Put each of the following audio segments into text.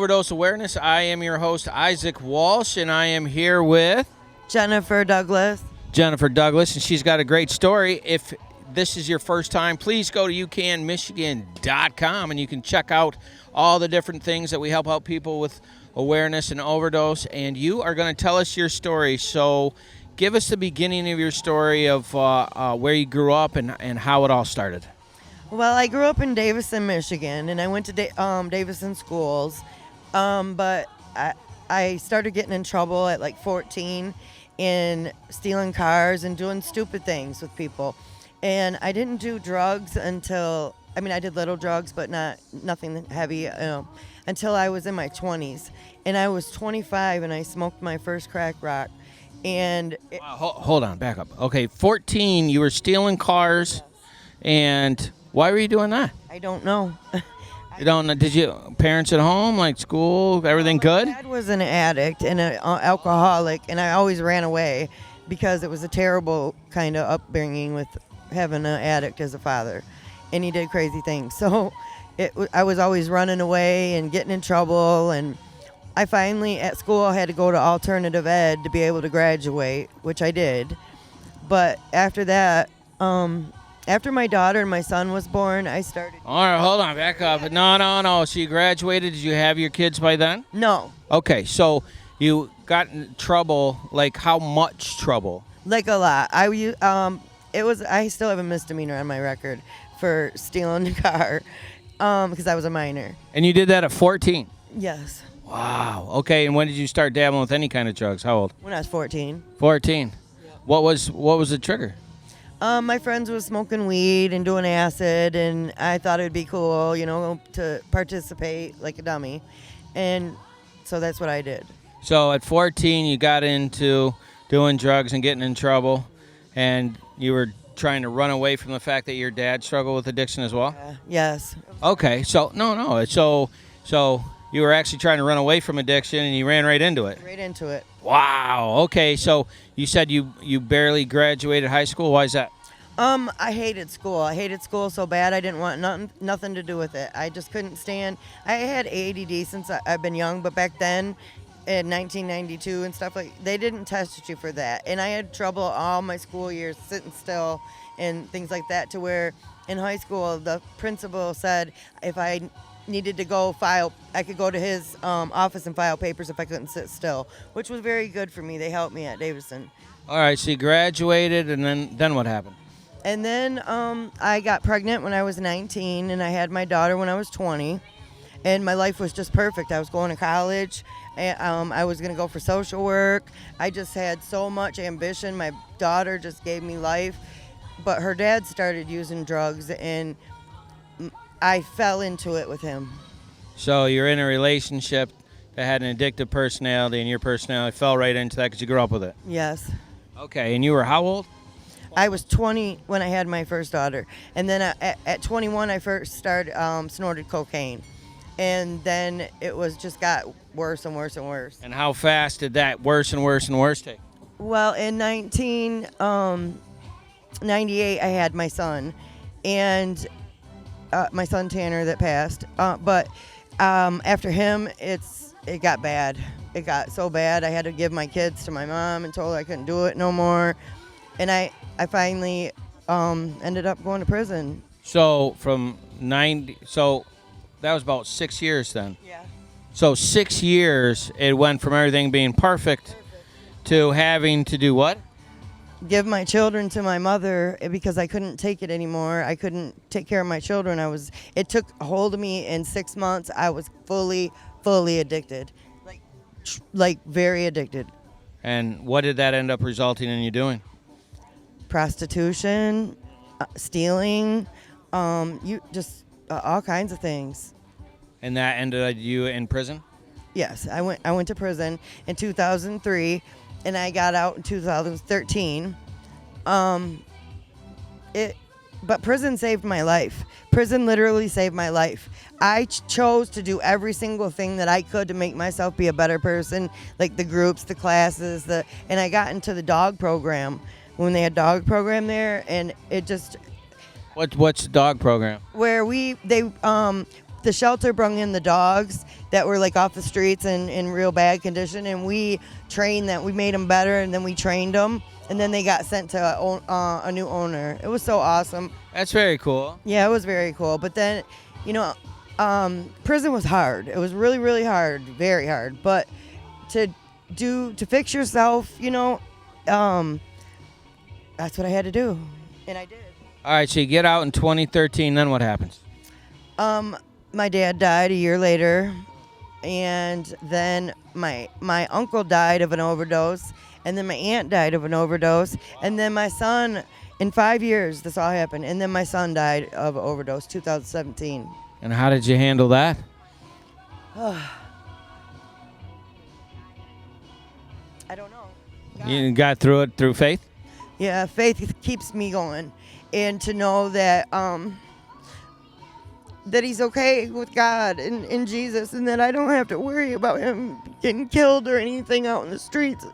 Overdose Awareness. I am your host, Isaac Walsh, and I am here with Jennifer Douglas. And she's got a great story. If this is your first time, please go to UCANMichigan.com, and you can check out all the different things that we help out people with awareness and overdose, and you are going to tell us your story. So give us the beginning of your story of where you grew up and how it all started. Well, I grew up in Davison, Michigan, and I went to Davison schools, but I started getting in trouble at like 14 in stealing cars and doing stupid things with people. And I didn't do drugs until, I did little drugs, but nothing heavy, until I was in my 20s. And I was 25 and I smoked my first crack rock. And hold on, back up. Okay, 14, you were stealing cars, and why were you doing that? I don't know. You don't know? Did you parents at home, like school, everything good? My dad was an addict and an alcoholic, and I always ran away because it was a terrible kind of upbringing with having an addict as a father, and he did crazy things. So I was always running away and getting in trouble, and I finally at school had to go to alternative ed to be able to graduate, which I did. But after that, after my daughter and my son was born, I started. All right, hold on, back up. No. So you graduated. Did you have your kids by then? No. Okay, so you got in trouble. Like how much trouble? Like a lot. I still have a misdemeanor on my record for stealing a car because I was a minor. And you did that at 14? Yes. Wow. Okay, and when did you start dabbling with any kind of drugs? How old? When I was 14. 14. Yeah. What was the trigger? My friends were smoking weed and doing acid, and I thought it would be cool, to participate like a dummy. And so that's what I did. So at 14, you got into doing drugs and getting in trouble, and you were trying to run away from the fact that your dad struggled with addiction as well? Yes. Okay, so no. So you were actually trying to run away from addiction, and you ran right into it. Right into it. Wow. Okay, so you said you barely graduated high school. Why is that? I hated school. I hated school so bad I didn't want nothing to do with it. I just couldn't stand. I had ADD since I've been young, but back then, in 1992 and stuff they didn't test you for that. And I had trouble all my school years sitting still and things like that, to where in high school the principal said if I needed to go file, I could go to his office and file papers if I couldn't sit still, which was very good for me. They helped me at Davison. All right, so you graduated, and then what happened? And then I got pregnant when I was 19, and I had my daughter when I was 20, and my life was just perfect. I was going to college, and I was going to go for social work. I just had so much ambition. My daughter just gave me life, but her dad started using drugs, and I fell into it with him. So you're in a relationship that had an addictive personality, and your personality fell right into that because you grew up with it? Yes. Okay, and you were how old? I was 20 when I had my first daughter. And then at 21, I first started snorted cocaine. And then it was just got worse and worse and worse. And how fast did that worse and worse and worse take? Well, in 1998, I had my son. And my son Tanner that passed. But after him, it got bad. It got so bad I had to give my kids to my mom and told her I couldn't do it no more. And I finally ended up going to prison. So so that was about 6 years then? Yeah. So 6 years, it went from everything being perfect to having to do what? Give my children to my mother because I couldn't take it anymore. I couldn't take care of my children. It took a hold of me in 6 months. I was fully addicted, like very addicted. And what did that end up resulting in you doing? Prostitution, stealing, all kinds of things. And that ended you in prison? Yes, I went to prison in 2003, and I got out in 2013. But prison saved my life. Prison literally saved my life. I chose to do every single thing that I could to make myself be a better person, like the groups, the classes, and I got into the dog program when they had dog program there, and it just. What's the dog program? Where the shelter brought in the dogs that were like off the streets and in real bad condition, and we trained them. We made them better, and then we trained them, and then they got sent to a new owner. It was so awesome. That's very cool. Yeah, it was very cool. But then, prison was hard. It was really, really hard, very hard. But to fix yourself, that's what I had to do, and I did. All right, so you get out in 2013, then what happens? My dad died a year later, and then my uncle died of an overdose, and then my aunt died of an overdose, and then my son, in 5 years, this all happened, and then my son died of an overdose, 2017. And how did you handle that? I don't know. You got through it through faith? Yeah, faith keeps me going, and to know that that he's okay with God and Jesus, and that I don't have to worry about him getting killed or anything out in the streets.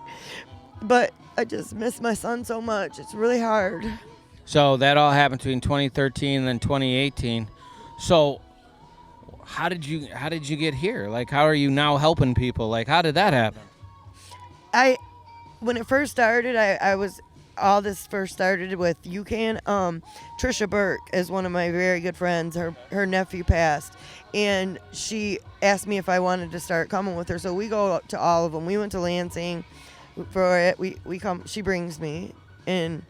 But I just miss my son so much. It's really hard. So that all happened between 2013 and then 2018. So how did you get here? Like, how are you now helping people? Like, how did that happen? When it first started, all this first started with UCAN. Trisha Burke is one of my very good friends. Her nephew passed, and she asked me if I wanted to start coming with her. So we go to all of them. We went to Lansing for it. We come. She brings me, and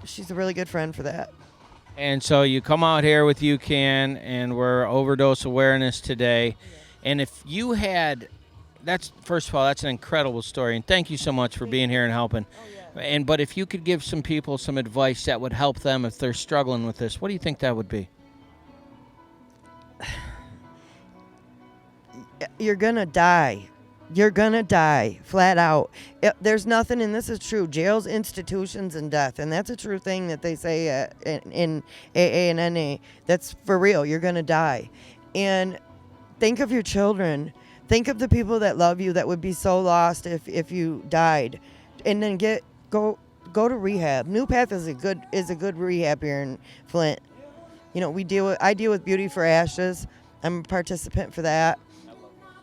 she's a really good friend for that. And so you come out here with UCAN, and we're overdose awareness today. And if you had, first of all, that's an incredible story, and thank you so much for being here and helping. But if you could give some people some advice that would help them if they're struggling with this, what do you think that would be? You're gonna die. You're gonna die, flat out. There's nothing, and this is true. Jails, institutions, and death, and that's a true thing that they say in AA and NA. That's for real. You're gonna die, and think of your children. Think of the people that love you that would be so lost if you died, and then go to rehab. New Path is a good rehab here in Flint. I deal with Beauty for Ashes. I'm a participant for that.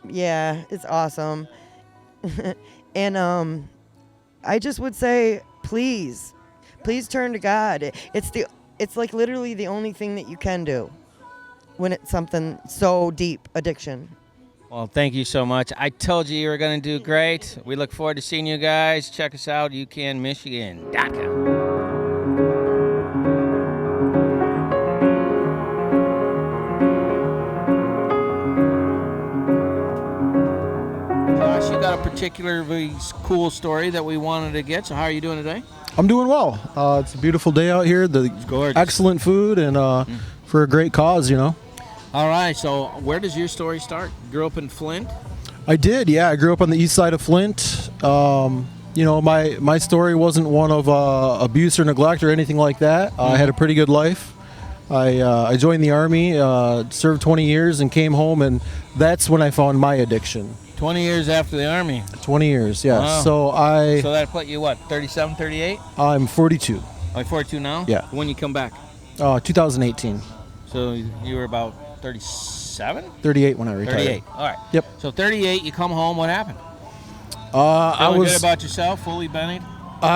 Yeah, it's awesome. And I just would say, please turn to God. It's like literally the only thing that you can do when it's something so deep, addiction. Well, thank you so much. I told you were going to do great. We look forward to seeing you guys. Check us out, UCANMichigan.com. Josh, you got a particularly cool story that we wanted to get, so how are you doing today? I'm doing well. It's a beautiful day out here. It's gorgeous. Excellent food, and for a great cause, All right, so where does your story start? You grew up in Flint? I did, yeah. I grew up on the east side of Flint. My story wasn't one of abuse or neglect or anything like that. I had a pretty good life. I joined the Army, served 20 years, and came home, and that's when I found my addiction. 20 years after the Army? 20 years, yes. Wow. So that put you, what, 37, 38? I'm 42. Like 42 now? Yeah. When you come back? 2018. So you were about 37? 38 when I retired. 38. All right. Yep. So 38, you come home. What happened? I was good about yourself, fully bennied?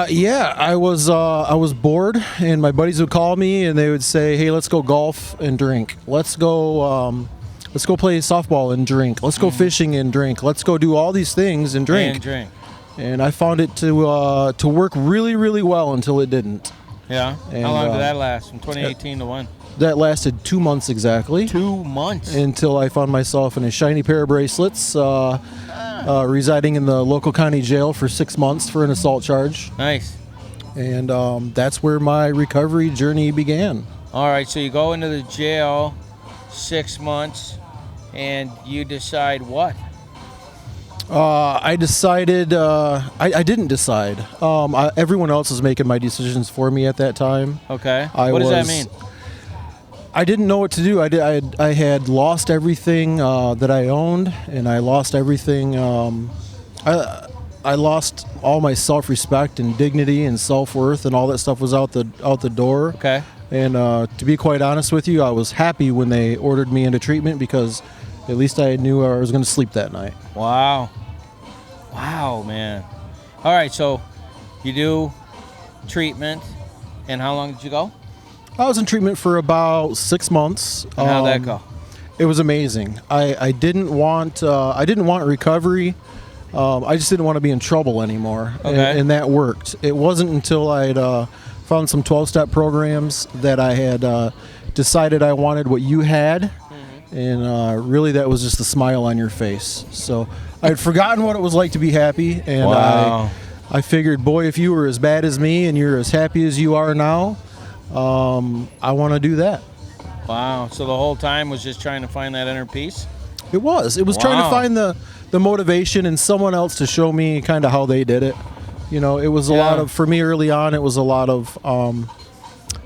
Yeah, I was bored, and my buddies would call me, and they would say, "Hey, let's go golf and drink. Let's go play softball and drink. Let's go fishing and drink. Let's go do all these things and drink." And I found it to work really, really well until it didn't. Yeah. And, how long did that last? From 2018 to when? That lasted 2 months exactly. 2 months? Until I found myself in a shiny pair of bracelets, residing in the local county jail for 6 months for an assault charge. Nice. And that's where my recovery journey began. All right, so you go into the jail 6 months, and you decide what? I decided, I didn't decide. Everyone else was making my decisions for me at that time. Okay. What does that mean? I didn't know what to do. I had lost everything that I owned, and I lost everything. I lost all my self-respect and dignity and self-worth, and all that stuff was out the door. Okay. And to be quite honest with you, I was happy when they ordered me into treatment because at least I knew I was going to sleep that night. Wow. Wow, man. All right, so you do treatment, and how long did you go? I was in treatment for about 6 months. And how'd that go? It was amazing. I didn't want recovery. I just didn't want to be in trouble anymore, Okay. and that worked. It wasn't until I'd found some 12-step programs that I had decided I wanted what you had, and really that was just the smile on your face. So I had forgotten what it was like to be happy, and Wow. I figured, boy, if you were as bad as me and you're as happy as you are now, I want to do that. Wow. So the whole time was just trying to find that inner peace? It was trying to Wow. find the motivation and someone else to show me kind of how they did it. You know, it was a lot of, for me early on, it was a lot of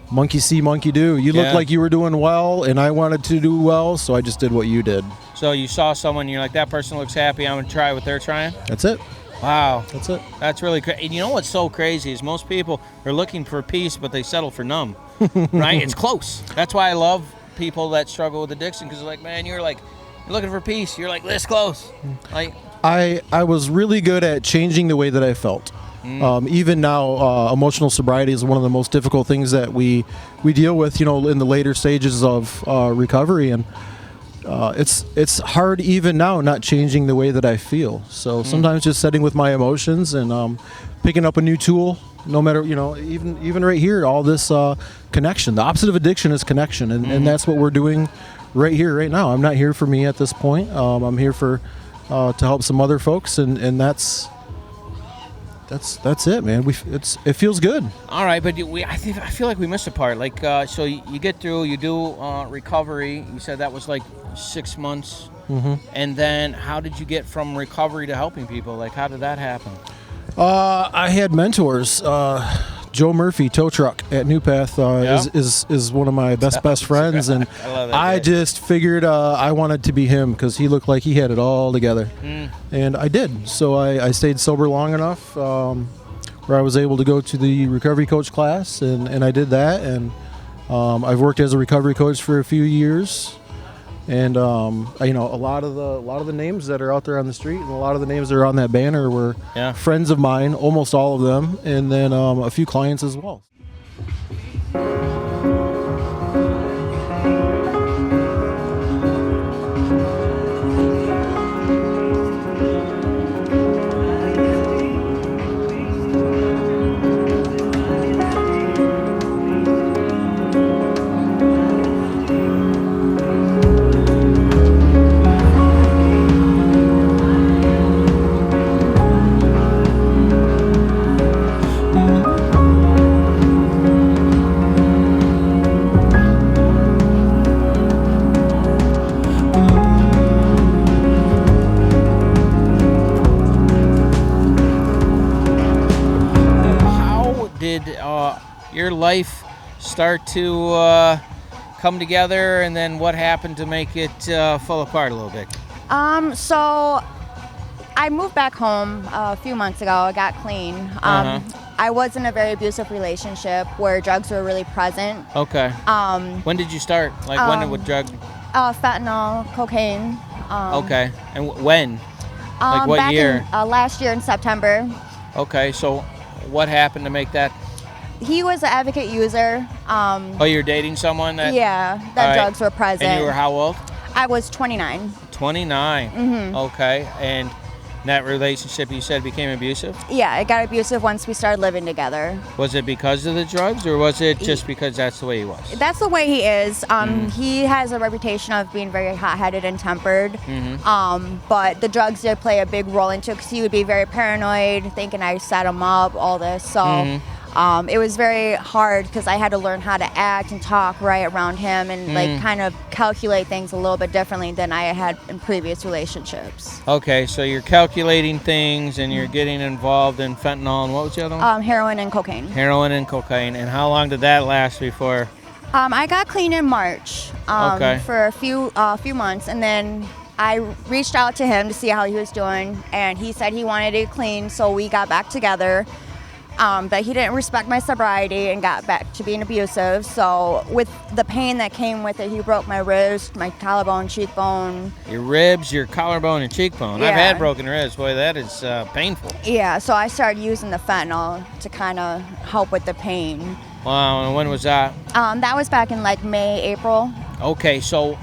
monkey see, monkey do. You looked like you were doing well, and I wanted to do well, so I just did what you did. So you saw someone, you're like, that person looks happy, I'm going to try what they're trying? That's it. Wow. That's it. That's really crazy. And you know what's so crazy is most people are looking for peace, but they settle for numb, right? It's close. That's why I love people that struggle with addiction, because they're like, man, you're looking for peace. You're like this close. Like, I was really good at changing the way that I felt. Even now, emotional sobriety is one of the most difficult things that we deal with, you know, in the later stages of recovery, and it's hard even now not changing the way that I feel. So sometimes just sitting with my emotions and picking up a new tool, no matter, you know, even right here, all this connection. The opposite of addiction is connection, and that's what we're doing right here, right now. I'm not here for me at this point. I'm here for to help some other folks, and that's it, man. It feels good. all right, but I feel like we missed a part. Like, so you get through, you do recovery. You said that was like 6 months. And then how did you get from recovery to helping people? Like, how did that happen? I had mentors. Joe Murphy, tow truck at New Path, is one of my best friends, and I love that I guy. just figured I wanted to be him because he looked like he had it all together, and I did. So I stayed sober long enough where I was able to go to the recovery coach class, and I did that, and I've worked as a recovery coach for a few years. And you know, a lot of the names that are out there on the street, and a lot of the names that are on that banner were friends of mine, almost all of them, and then a few clients as well. How did your life start to come together, and then what happened to make it fall apart a little bit? So I moved back home a few months ago. I got clean. I was in a very abusive relationship where drugs were really present. Okay. When did you start? Like, when with drug? Fentanyl, cocaine. Okay. And when? Like, what back year? In, last year in September. Okay, so what happened to make that? He was an advocate user. Oh, you're dating someone that? Yeah, that All right. drugs were present. And you were how old? I was 29. 29. Okay, and that relationship, you said, became abusive? Yeah, it got abusive once we started living together. Was it because of the drugs, or was it just because that's the way he was? That's the way he is. He has a reputation of being very hot-headed and tempered. But the drugs did play a big role into it because he would be very paranoid, thinking I set him up, all this. So it was very hard because I had to learn how to act and talk right around him and like kind of calculate things a little bit differently than I had in previous relationships. Okay, so you're calculating things and you're getting involved in fentanyl, and what was the other one? Heroin and cocaine. Heroin and cocaine. And how long did that last before? I got clean in March Okay. for a few months, and then I reached out to him to see how he was doing, and he said he wanted to get clean, so we got back together. But he didn't respect my sobriety and got back to being abusive. So with the pain that came with it, he broke my wrist, my collarbone, cheekbone. Your ribs, your collarbone, and cheekbone. I've Yeah. had broken ribs. Boy, that is painful. Yeah, so I started using the fentanyl to kind of help with the pain. Wow, and when was that? That was back in like May, April. Okay, so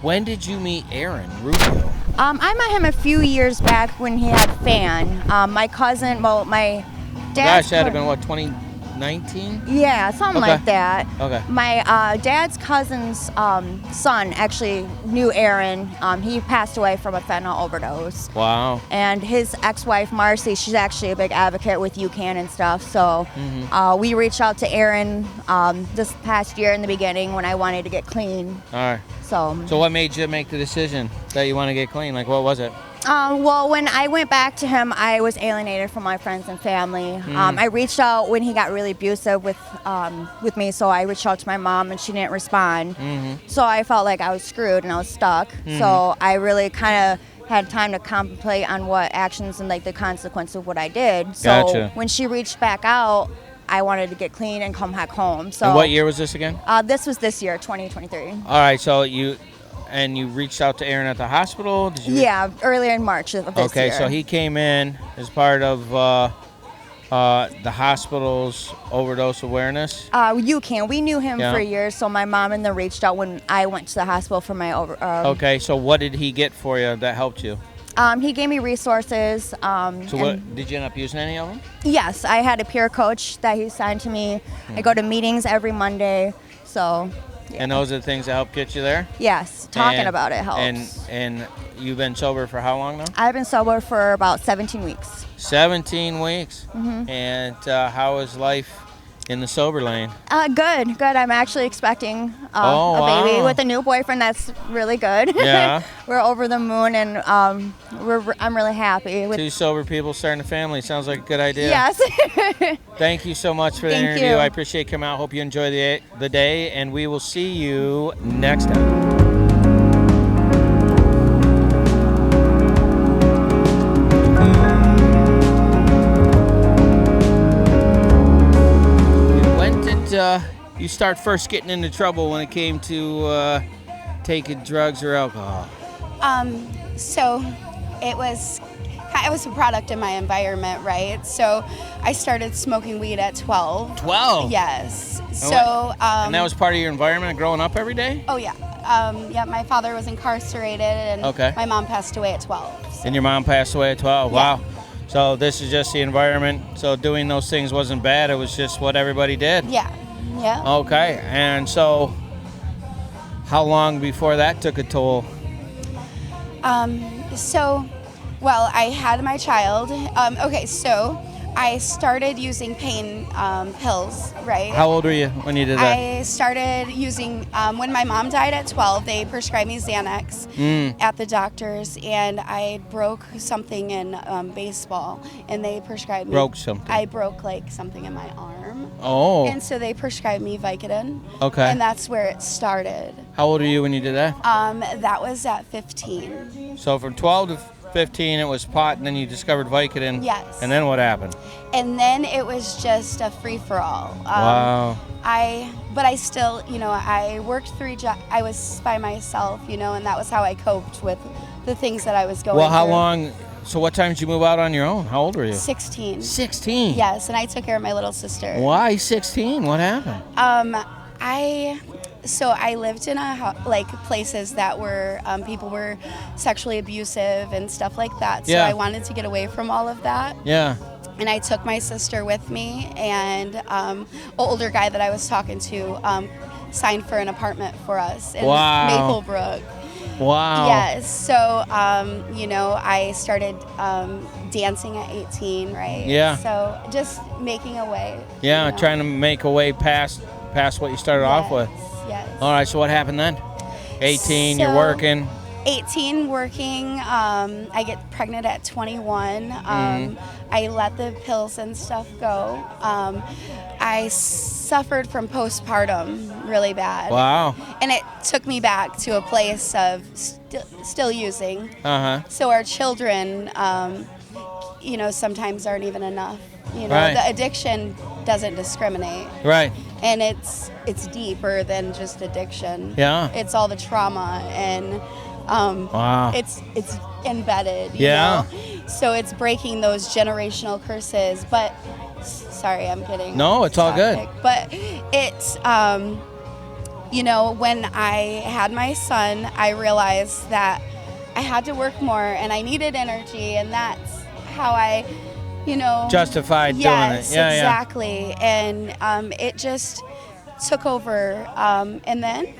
when did you meet Aaron Rubio? I met him a few years back when he had FAN. My cousin, well, my dad's Gosh, that had been, what, 2019? Yeah, something Okay. like that. Okay. My dad's cousin's son actually knew Aaron. He passed away from a fentanyl overdose. Wow. And his ex-wife, Marcy, she's actually a big advocate with UCAN and stuff. So we reached out to Aaron this past year in the beginning when I wanted to get clean. All right. So what made you make the decision that you want to get clean? Like, what was it? well, when I went back to him, I was alienated from my friends and family. I reached out when he got really abusive with me, so I reached out to my mom, and she didn't respond. So I felt like I was screwed and I was stuck. So I really kind of had time to contemplate on what actions and like the consequence of what I did. So Gotcha. when she reached back out, I wanted to get clean and come back home. So And what year was this again? This was this year, 2023. All right, so you reached out to Aaron at the hospital? Did you? Yeah, earlier in March of this year. Okay, so he came in as part of the hospital's overdose awareness. UCAN. We knew him Yeah. for years, so my mom and them reached out when I went to the hospital for my Okay, so what did he get for you that helped you? He gave me resources. So what did you end up using any of them? Yes, I had a peer coach that he signed to me. I go to meetings every Monday, so And those are the things that help get you there? yes, talking And- about it helps. And you've been sober for how long now? I've been sober for about 17 weeks. 17 weeks. And how is life in the sober lane? Good. I'm actually expecting Oh, a baby wow. with a new boyfriend. That's really good. Yeah. We're over the moon, and I'm really happy with. Two sober people starting a family. Sounds like a good idea. Yes. Thank you so much for the Thank interview. you. I appreciate you coming out. Hope you enjoy the day, and we will see you next time. When did you start first getting into trouble when it came to taking drugs or alcohol? So it was a product of my environment, right? So I started smoking weed at 12. 12? Yes. And So and that was part of your environment growing up every day? oh yeah. Yeah, my father was incarcerated and Okay. my mom passed away at 12. So, And your mom passed away at 12? Yeah. Wow. So this is just the environment. So doing those things wasn't bad. It was just what everybody did? yeah. Yeah. Okay. And so how long before that took a toll? Well, I had my child. Okay, so I started using pain pills, right? How old were you when you did that? I started using, when my mom died at 12, they prescribed me Xanax at the doctor's, and I broke something in baseball, and they prescribed me. Broke something? I broke like something in my arm. Oh. And so they prescribed me Vicodin. Okay. And that's where it started. How old were you when you did that? That was at 15. So from 12 to 15, it was pot, and then you discovered Vicodin. Yes. And then what happened? And then it was just a free-for-all. Wow. But I still, I worked 3 jobs. I was by myself, and that was how I coped with the things that I was going Well, how through. long? So what time did you move out on your own? How old were you? 16. 16. Yes, and I took care of my little sister. Why 16? What happened? I lived in places that were people were sexually abusive and stuff like that. So Yeah. I wanted to get away from all of that. Yeah. And I took my sister with me, and an older guy that I was talking to signed for an apartment for us in Wow. Maplebrook. Wow. Yes. So, I started dancing at 18, right? Yeah. So just making a way. Yeah, trying to make a way past what you started off with. Yes. All right, so what happened then? 18, you're So- working. 18 working. I get pregnant at 21. I let the pills and stuff go. I suffered from postpartum really bad. Wow. And it took me back to a place of still using. Uh-huh. So our children, sometimes aren't even enough. Right. The addiction doesn't discriminate. Right. And it's deeper than just addiction. Yeah. It's all the trauma and Wow. it's embedded. Yeah. So it's breaking those generational curses. But sorry, I'm getting No, it's all good. topic. But it's when I had my son, I realized that I had to work more and I needed energy, and that's how I Justified doing it. yes, Yeah, exactly. And it just took over. And then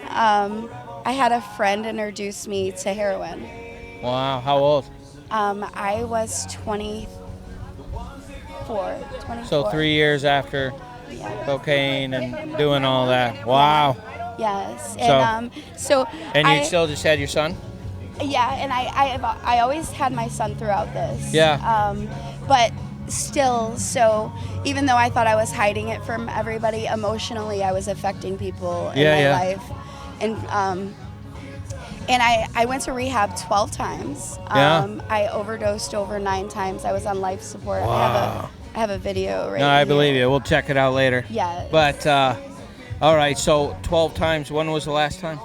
I had a friend introduce me to heroin. yeah. Wow. How old? I was 24. So 3 years after Yeah. cocaine and doing all that. Wow. Yes. So- And so And you I, still just had your son? yeah, and I always had my son throughout this. Yeah. But still, so even though I thought I was hiding it from everybody, emotionally I was affecting people in my life. And I went to rehab 12 times. Yeah. I overdosed over 9 times. I was on life support. Wow. I have a video right No, I here. believe you. We'll check it out later. Yes. But, all right, so 12 times. When was the last time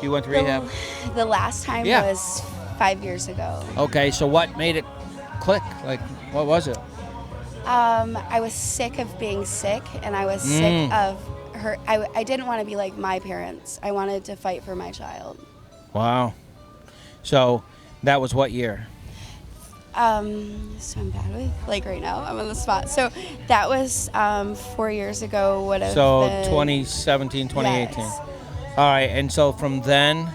you went to rehab? The last time Yeah. was 5 years ago. Okay, so what made it click? Like, what was it? I was sick of being sick, and I was sick of her. I didn't want to be like my parents. I wanted to fight for my child. Wow. So that was what year? So I'm bad with right now. I'm on the spot. So that was 4 years ago. Would have So been 2017, 2018. Yes. All right, and so from then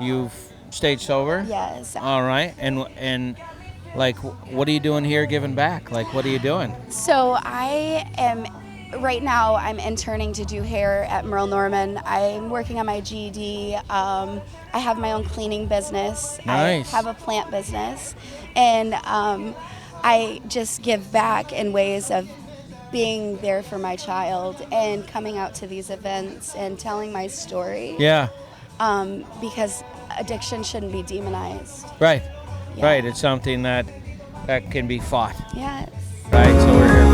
you've stayed sober? Yes. All right, and like, what are you doing here giving back? Like, what are you doing? So I am. Right now, I'm interning to do hair at Merle Norman. I'm working on my GED. I have my own cleaning business. Nice. I have a plant business. And I just give back in ways of being there for my child and coming out to these events and telling my story. Yeah, Because addiction shouldn't be demonized. right, Yeah. right. It's something that can be fought. Yes. Right, so we're here.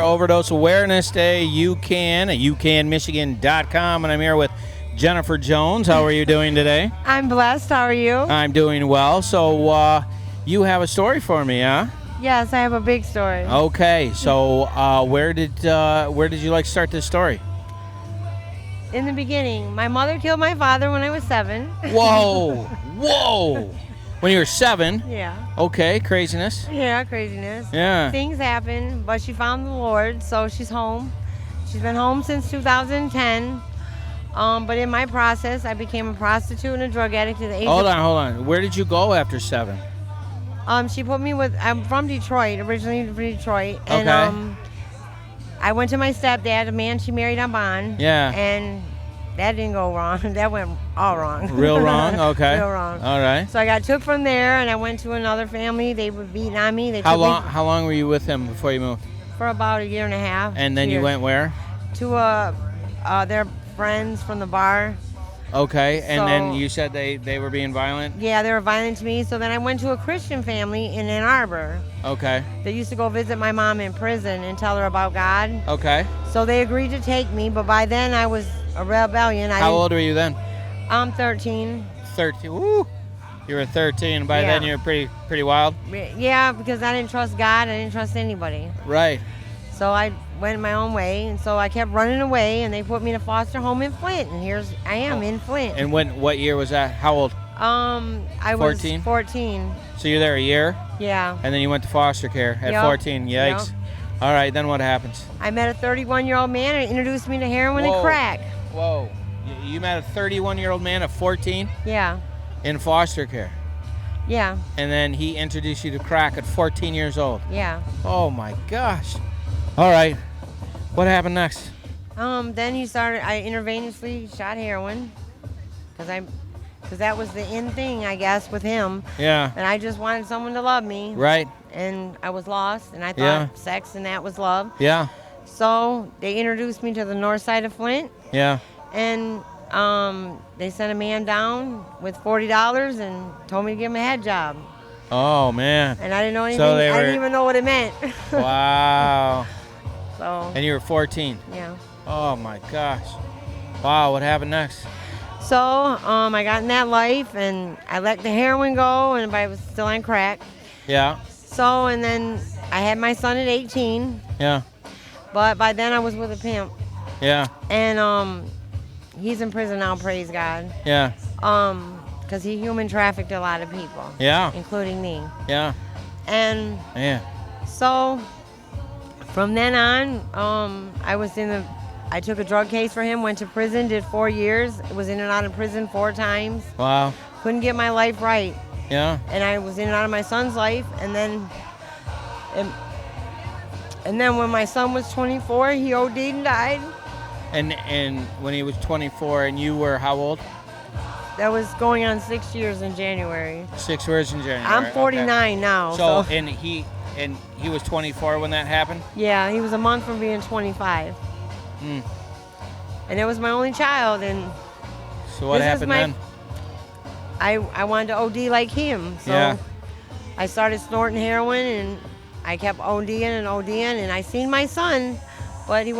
Overdose Awareness Day, UCAN at UCANMichigan.com, and I'm here with Jennifer Jones. How are you doing today? I'm blessed. How are you? I'm doing well. So you have a story for me, huh? Yes, I have a big story. Okay. So where did you like to start this story? In the beginning, my mother killed my father when I was 7. Whoa, whoa! When you were 7. Yeah. Okay, craziness. Yeah, craziness. Yeah. Things happen, but she found the Lord, so she's home. She's been home since 2010. But in my process, I became a prostitute and a drug addict at the age Hold on. Where did you go after 7? She put me with. I'm from Detroit, originally from Detroit, and Okay. I went to my stepdad, a man she married on bond. Yeah. And that didn't go wrong. That went all wrong. Real wrong? Okay. Real wrong. All right. So I got took from there, and I went to another family. They were beating on me. They How took long? me How long were you with him before you moved? for about a year and a half. And then 2 you years. went where? To their friends from the bar. Okay. And then So- you said they were being violent. Yeah, they were violent to me. So then I went to a Christian family in Ann Arbor. Okay. They used to go visit my mom in prison and tell her about God. Okay. So they agreed to take me, but by then I was a rebellion. How old were you then? I'm 13. 13. Woo. You were 13. By then Yeah. you were pretty wild. Yeah, because I didn't trust God. I didn't trust anybody. Right. So I went my own way, and so I kept running away, and they put me in a foster home in Flint, and I am in Flint. And what year was that? How old? I 14? was 14. So you're there a year, Yeah. and then you went to foster care at Yep. 14. Yikes. Yep. All right. Then what happens? I met a 31-year-old man and introduced me to heroin Whoa. and crack. Whoa. You met a 31-year-old man of 14 Yeah. in foster care, Yeah. and then he introduced you to crack at 14 years old. Yeah. Oh my gosh. All right. What happened next? Then I intravenously shot heroin because that was the in thing, I guess, with him. Yeah. And I just wanted someone to love me. Right. And I was lost, and I thought Yeah. sex and that was love. Yeah. So they introduced me to the north side of Flint, Yeah. and they sent a man down with $40 and told me to give him a head job. Oh man. And I didn't know anything. So they I were- didn't even know what it meant. Wow. So And you were 14. yeah. Oh my gosh. Wow. What happened next? So I got in that life, and I let the heroin go, and I was still on crack. Yeah. So, and then I had my son at 18, Yeah. but by then I was with a pimp, Yeah. and he's in prison now, praise God, Yeah. because he human trafficked a lot of people, Yeah. including me. Yeah. And Yeah. so from then on, I took a drug case for him, went to prison, did 4 years, was in and out of prison 4 times, Wow. couldn't get my life right. Yeah. And I was in and out of my son's life, and then when my son was 24, he OD'd and died. And when he was 24, and you were how old? That was going on 6 years in January. 6 years in January. I'm 49 now. So So and he was 24 when that happened. yeah, he was a month from being 25, Mm. and it was my only child, and So what This is happened my- then? I wanted to OD like him. So Yeah. I started snorting heroin, and I kept ODing and ODing, and I seen my son, but he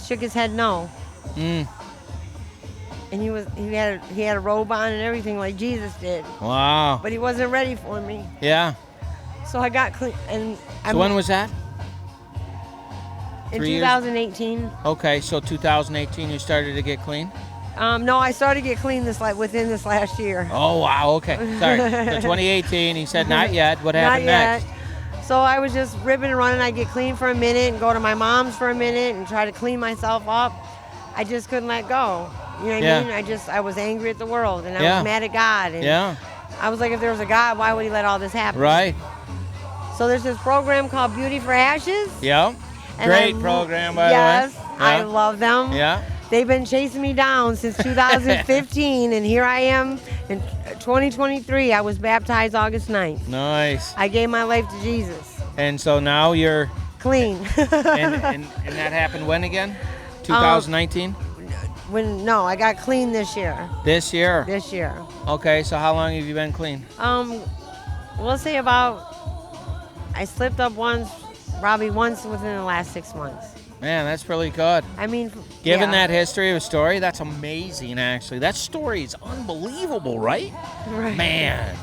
shook his head no. Mm. And he had a robe on and everything like Jesus did, Wow. but he wasn't ready for me. Yeah. So I got clean, and So when was that? in 3 years? 2018. Okay, so 2018 you started to get clean? No, I started to get clean within this last year. Oh, wow, okay. Sorry. So 2018, he said not yet. What happened Not yet. next? So I was just ripping and running. I'd get clean for a minute and go to my mom's for a minute and try to clean myself up. I just couldn't let go. You know what Yeah. I mean? I was angry at the world, and I Yeah. was mad at God. And Yeah, I was like, if there was a God, why would he let all this happen? right. So there's this program called Beauty for Ashes. Yeah. and Great I- program, by yes, the way. I Yeah. love them. Yeah. They've been chasing me down since 2015, and here I am in 2023. I was baptized August 9th. Nice. I gave my life to Jesus. And so now you're, Clean. and that happened when again? 2019? No, I got clean this year. This year? This year. Okay, so how long have you been clean? We'll say I slipped up probably once within the last 6 months. Man, that's really good. I mean, Given yeah. that history of a story, that's amazing, actually. That story is unbelievable, right? Right. Man.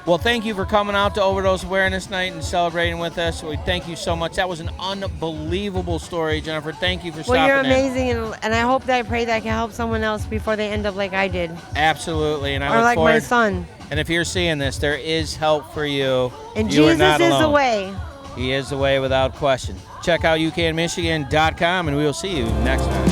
Well, thank you for coming out to Overdose Awareness Night and celebrating with us. We thank you so much. That was an unbelievable story, Jennifer. Thank you for stopping Well, you're in. amazing, and I pray that I can help someone else before they end up like I did, Absolutely, and I or look like forward. my son. And if you're seeing this, there is help for you. And You are Jesus not is the alone. way. He is the way without question. Check out UCANMichigan.com, and we will see you next time.